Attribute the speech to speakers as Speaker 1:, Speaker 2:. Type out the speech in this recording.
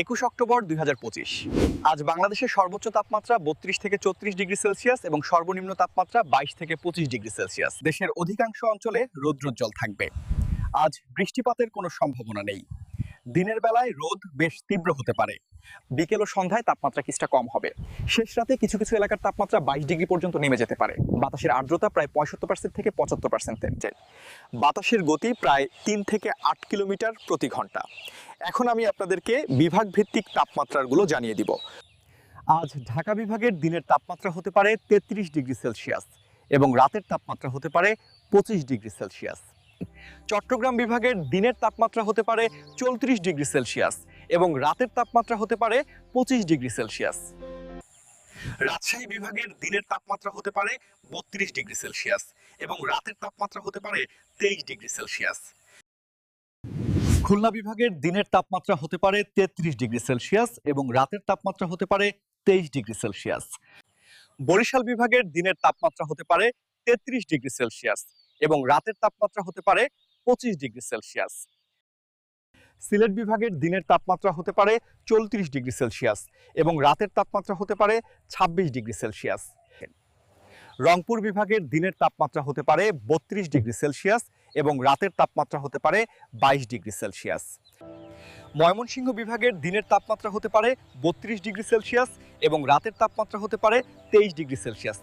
Speaker 1: 21 October 2025। আজ বাংলাদেশের সর্বোচ্চ তাপমাত্রা 32 থেকে 34 ডিগ্রি সেলসিয়াস এবং সর্বনিম্ন তাপমাত্রা 22 থেকে 25 ডিগ্রি সেলসিয়াস। দেশের অধিকাংশ অঞ্চলে রৌদ্রোজ্জ্বল থাকবে। আজ বৃষ্টিপাতের কোনো সম্ভাবনা নেই। দিনের বেলায় রোদ বেশ তীব্র হতে পারে, বিকেল ও সন্ধ্যায় তাপমাত্রা কিছুটা কম হবে। শেষ রাতে কিছু কিছু এলাকার তাপমাত্রা 22 ডিগ্রি পর্যন্ত নেমে যেতে পারে। বাতাসের আর্দ্রতা প্রায় 65% থেকে 75%। বাতাসের গতি প্রায় 3 থেকে 8 কিলোমিটার প্রতি ঘন্টা। এখন আমি আপনাদেরকে বিভাগ ভিত্তিক তাপমাত্রাগুলো জানিয়ে দিব। আজ ঢাকা বিভাগের দিনের তাপমাত্রা হতে পারে 33 ডিগ্রি সেলসিয়াস এবং রাতের তাপমাত্রা হতে পারে 25 ডিগ্রি সেলসিয়াস। চট্টগ্রাম বিভাগের দিনের তাপমাত্রা হতে পারে 34 ডিগ্রি সেলসিয়াস এবং রাতের তাপমাত্রা হতে পারে 25 ডিগ্রি সেলসিয়াস। রাজশাহী বিভাগের দিনের তাপমাত্রা হতে পারে 32 ডিগ্রি সেলসিয়াস এবং রাতের তাপমাত্রা হতে পারে 23 ডিগ্রি সেলসিয়াস। খুলনা বিভাগের দিনের তাপমাত্রা হতে পারে 33 ডিগ্রি সেলসিয়াস এবং রাতের তাপমাত্রা হতে পারে 23 ডিগ্রি সেলসিয়াস। বরিশাল বিভাগের দিনের তাপমাত্রা হতে পারে 33 ডিগ্রি সেলসিয়াস এবং রাতের তাপমাত্রা হতে পারে 25 ডিগ্রি সেলসিয়াস। সিলেট বিভাগের দিনের তাপমাত্রা হতে পারে 34 ডিগ্রি সেলসিয়াস এবং রাতের তাপমাত্রা হতে পারে 26 ডিগ্রি সেলসিয়াস। রংপুর বিভাগের দিনের তাপমাত্রা হতে পারে 32 ডিগ্রি সেলসিয়াস এবং রাতের তাপমাত্রা হতে পারে 22 ডিগ্রি সেলসিয়াস। ময়মনসিংহ বিভাগের দিনের তাপমাত্রা হতে পারে 32 ডিগ্রি সেলসিয়াস এবং রাতের তাপমাত্রা হতে পারে 23 ডিগ্রি সেলসিয়াস।